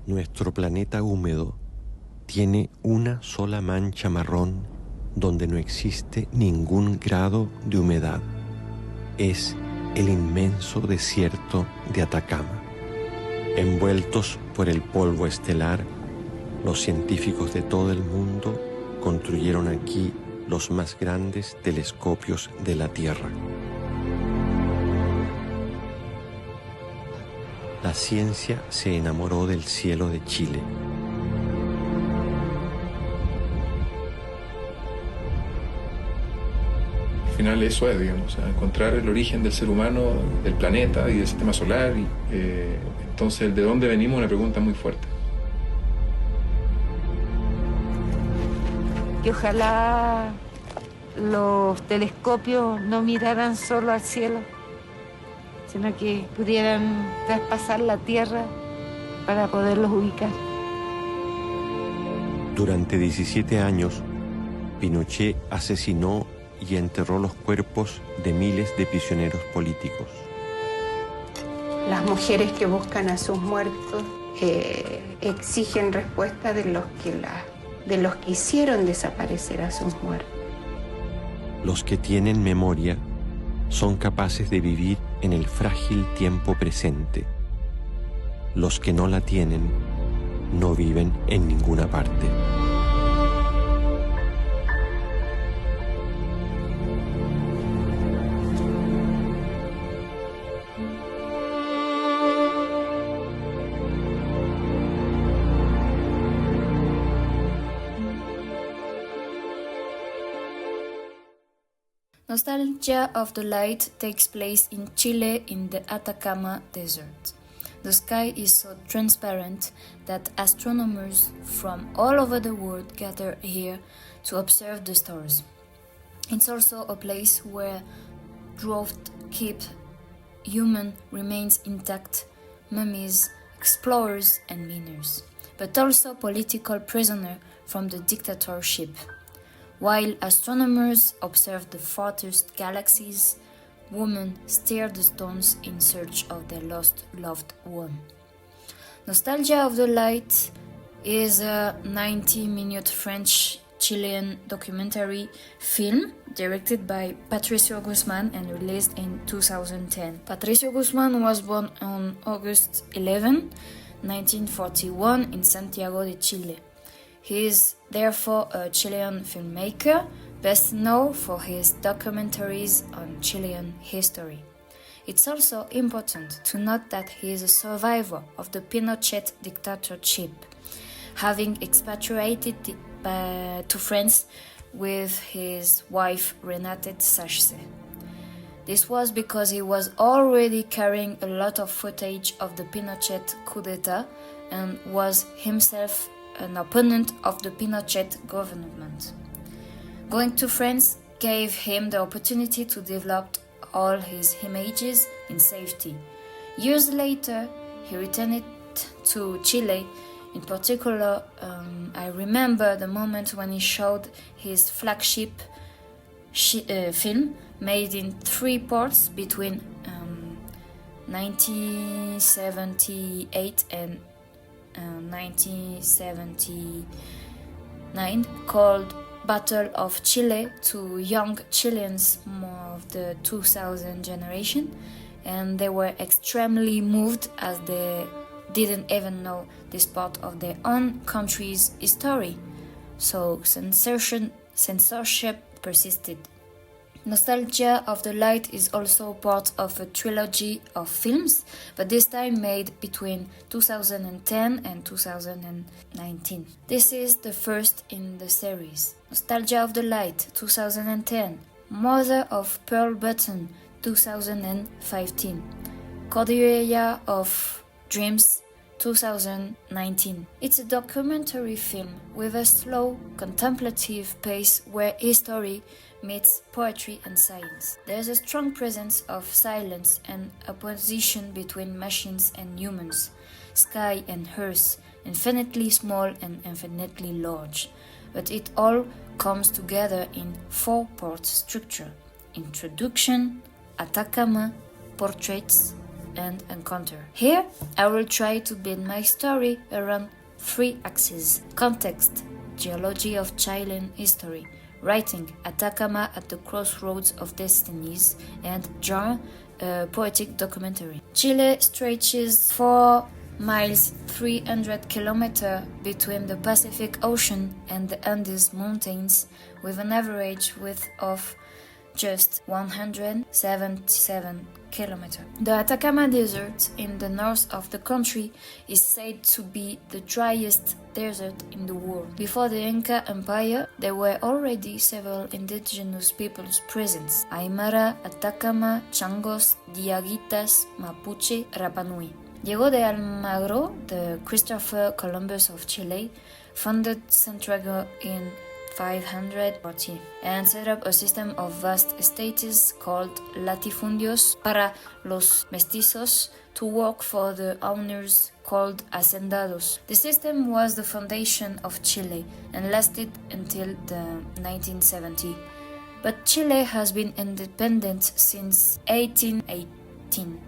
Nuestro planeta húmedo tiene una sola mancha marrón donde no existe ningún grado de humedad. Es el inmenso desierto de Atacama. Envueltos por el polvo estelar, los científicos de todo el mundo construyeron aquí los más grandes telescopios de la Tierra. La ciencia se enamoró del cielo de Chile. Al final eso es, digamos, encontrar el origen del ser humano, del planeta y del sistema solar. Entonces, el de dónde venimos es una pregunta muy fuerte. Que ojalá los telescopios no miraran solo al cielo, sino que pudieran traspasar la Tierra para poderlos ubicar. Durante 17 años, Pinochet asesinó y enterró los cuerpos de miles de prisioneros políticos. Las mujeres que buscan a sus muertos exigen respuesta de los que hicieron desaparecer a sus muertos. Los que tienen memoria son capaces de vivir en el frágil tiempo presente. Los que no la tienen no viven en ninguna parte. Nostalgia of the Light takes place in Chile in the Atacama Desert. The sky is so transparent that astronomers from all over the world gather here to observe the stars. It's also a place where dwarfed keep human remains intact, mummies, explorers and miners, but also political prisoners from the dictatorship. While astronomers observe the farthest galaxies, women stare the stones in search of their lost loved one. Nostalgia of the Light is a 90-minute French-Chilean documentary film directed by Patricio Guzman and released in 2010. Patricio Guzman was born on August 11, 1941 in Santiago de Chile. He is therefore a Chilean filmmaker, best known for his documentaries on Chilean history. It's also important to note that he is a survivor of the Pinochet dictatorship, having expatriated to France with his wife Renate Sachse. This was because he was already carrying a lot of footage of the Pinochet coup d'etat and was himself an opponent of the Pinochet government. Going to France gave him the opportunity to develop all his images in safety. Years later, he returned to Chile. In particular, I remember the moment when he showed his flagship film made in 3 parts between 1978 and 1979 called Battle of Chile to young Chileans of the 2000 generation, and they were extremely moved as they didn't even know this part of their own country's history. So censorship persisted. Nostalgia of the Light is also part of a trilogy of films, but this time made between 2010 and 2019. This is the first in the series. Nostalgia of the Light, 2010. Mother of Pearl Button, 2015. Cordillera of Dreams, 2019. It's a documentary film with a slow, contemplative pace where history meets poetry and science. There's a strong presence of silence and opposition between machines and humans, sky and earth, infinitely small and infinitely large. But it all comes together in 4-part structure: introduction, Atacama, portraits, and encounter. Here, I will try to build my story around 3 axes: context, geology of Chilean history, writing Atacama at the crossroads of destinies, and genre, a poetic documentary. Chile stretches 4 miles 300 kilometers between the Pacific Ocean and the Andes Mountains, with an average width of just 177 kilometers. The Atacama Desert in the north of the country is said to be the driest desert in the world. Before the Inca Empire, there were already several indigenous peoples present: Aymara, Atacama, Changos, Diaguitas, Mapuche, Rapa Nui. Diego de Almagro, the Christopher Columbus of Chile, founded Santiago in 540 and set up a system of vast estates called latifundios para los mestizos to work for the owners called hacendados. The system was the foundation of Chile and lasted until the 1970. But Chile has been independent since 1818.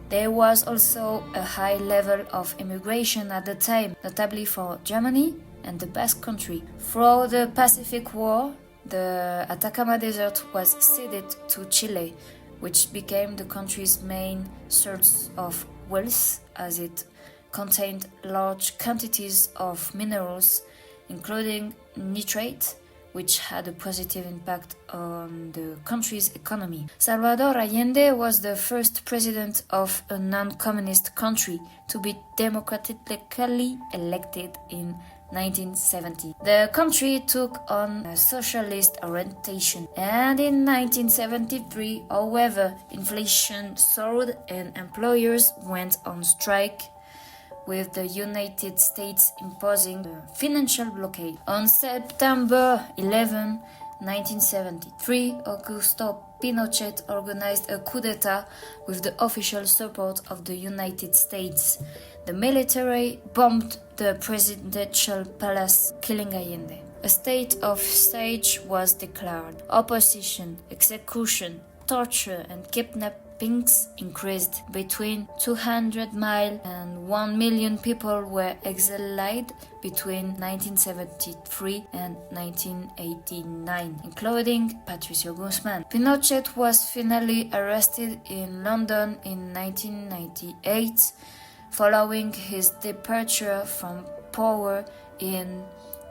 There was also a high level of immigration at the time, notably for Germany and the Basque Country. Through the Pacific War, the Atacama Desert was ceded to Chile, which became the country's main source of wealth, as it contained large quantities of minerals, including nitrate, which had a positive impact on the country's economy. Salvador Allende was the first president of a non-communist country to be democratically elected in 1970. The country took on a socialist orientation, and in 1973, however, inflation soared and employers went on strike, with the United States imposing a financial blockade. On September 11, 1973, Augusto Pinochet organized a coup d'etat with the official support of the United States. The military bombed the presidential palace, killing Allende. A state of siege was declared. Opposition, execution, torture, and kidnappings increased. Between 200,000 and 1 million people were exiled between 1973 and 1989, including Patricio Guzman. Pinochet was finally arrested in London in 1998, following his departure from power in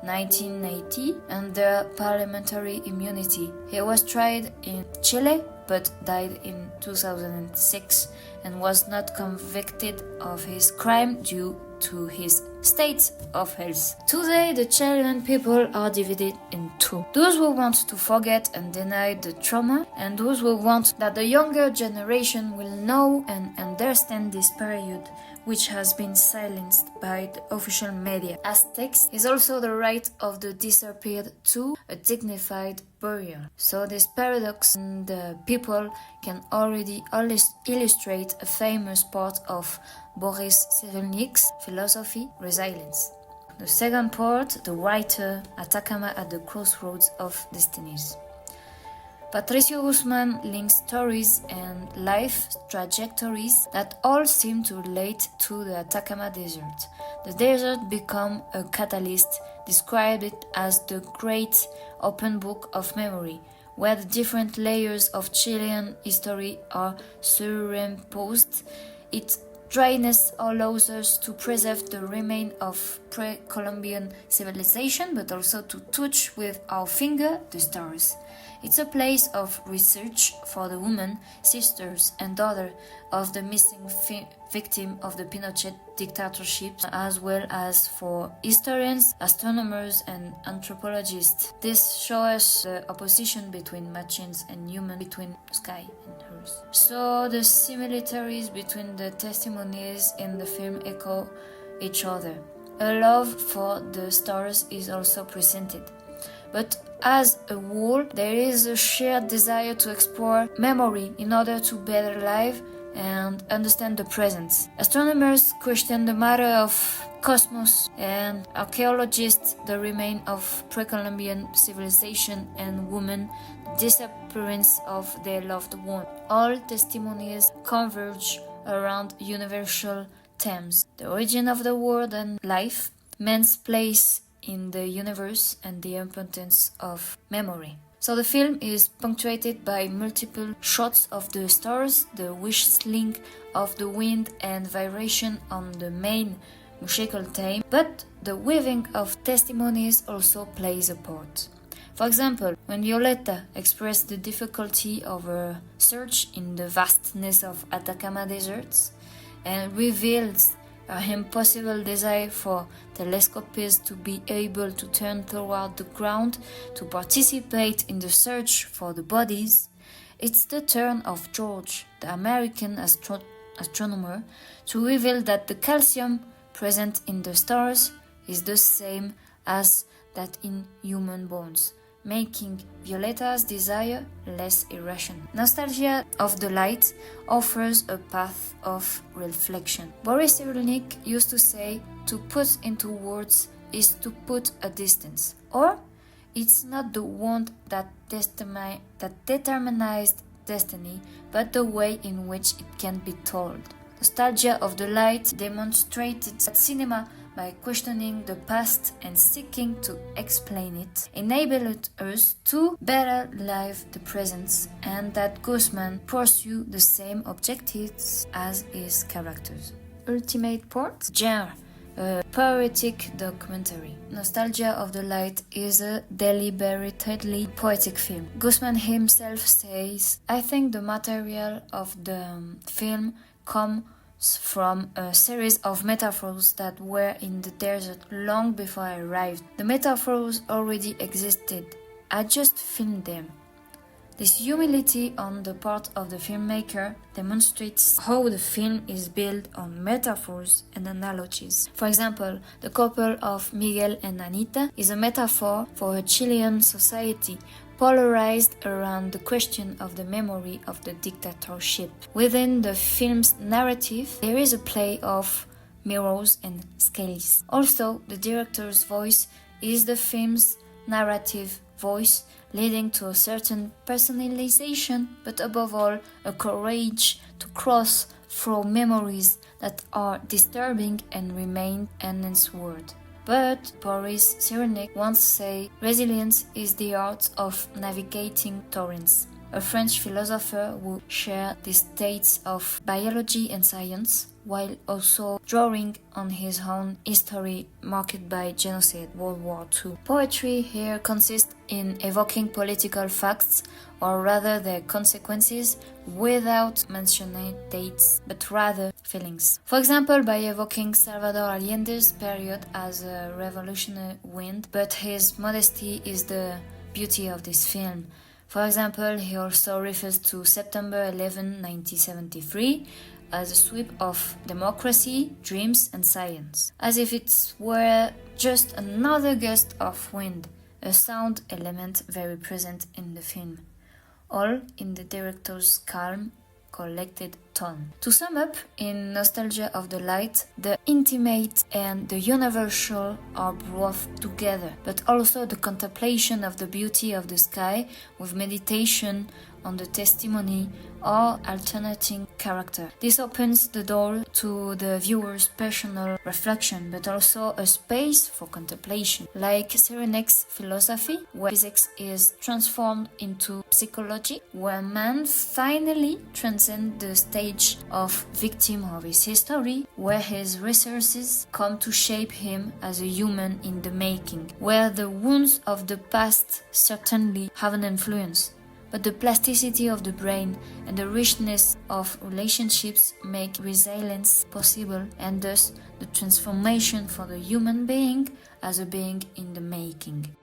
1980 under parliamentary immunity. He was tried in Chile but died in 2006 and was not convicted of his crime due to his state of health. Today, the Chilean people are divided in two: those who want to forget and deny the trauma, and those who want that the younger generation will know and understand this period, which has been silenced by the official media. Aztecs is also the right of the disappeared to a dignified burial. So this paradox in the people can already illustrate a famous part of Boris Cyrulnik's philosophy, resilience. The second part, the writer Atacama at the crossroads of destinies. Patricio Guzman links stories and life trajectories that all seem to relate to the Atacama Desert. The desert became a catalyst, described it as the great open book of memory, where the different layers of Chilean history are superimposed. Its dryness allows us to preserve the remains of pre-Columbian civilization, but also to touch with our finger the stars. It's a place of research for the women, sisters, and daughters of the missing victim of the Pinochet dictatorship, as well as for historians, astronomers, and anthropologists. This shows us the opposition between machines and humans, between sky and earth. So the similarities between the testimonies in the film echo each other. A love for the stars is also presented. But as a whole, there is a shared desire to explore memory in order to better live and understand the present. Astronomers question the matter of cosmos, and archaeologists the remains of pre-Columbian civilization, and women the disappearance of their loved one. All testimonies converge around universal themes: the origin of the world and life, man's place in the universe, and the importance of memory. So the film is punctuated by multiple shots of the stars, the whistling of the wind and vibration on the main musical theme, but the weaving of testimonies also plays a part. For example, when Violeta expressed the difficulty of her search in the vastness of Atacama deserts and reveals her impossible desire for telescopists to be able to turn toward the ground to participate in the search for the bodies, it's the turn of George, the American astronomer, to reveal that the calcium present in the stars is the same as that in human bones, making Violeta's desire less irrational. Nostalgia of the Light offers a path of reflection. Boris Cyrulnik used to say, to put into words is to put a distance, or it's not the want that determines destiny, but the way in which it can be told. Nostalgia of the Light demonstrated that cinema, by questioning the past and seeking to explain it, enabled us to better live the present, and that Guzman pursue the same objectives as his characters. Ultimate part? Genre. A poetic documentary. Nostalgia of the Light is a deliberately poetic film. Guzman himself says, I think the material of the film comes from a series of metaphors that were in the desert long before I arrived. The metaphors already existed. I just filmed them. This humility on the part of the filmmaker demonstrates how the film is built on metaphors and analogies. For example, the couple of Miguel and Anita is a metaphor for a Chilean society polarized around the question of the memory of the dictatorship. Within the film's narrative, there is a play of mirrors and scales. Also, the director's voice is the film's narrative voice, leading to a certain personalization, but above all, a courage to cross through memories that are disturbing and remain unanswered. But Boris Cyrulnik once said, resilience is the art of navigating torrents. A French philosopher who shared the states of biology and science, while also drawing on his own history marked by genocide, World War II. Poetry here consists in evoking political facts, or rather their consequences, without mentioning dates, but rather feelings. For example, by evoking Salvador Allende's period as a revolutionary wind, but his modesty is the beauty of this film. For example, he also refers to September 11, 1973, as a sweep of democracy, dreams and science, as if it were just another gust of wind, a sound element very present in the film, all in the director's calm, collected tone. To sum up, in Nostalgia of the Light, the intimate and the universal are brought together, but also the contemplation of the beauty of the sky with meditation on the testimony or alternating character. This opens the door to the viewer's personal reflection, but also a space for contemplation. Like Cyrulnik's philosophy, where physics is transformed into psychology, where man finally transcends the stage of victim of his history, where his resources come to shape him as a human in the making, where the wounds of the past certainly have an influence, but the plasticity of the brain and the richness of relationships make resilience possible, and thus the transformation for the human being as a being in the making.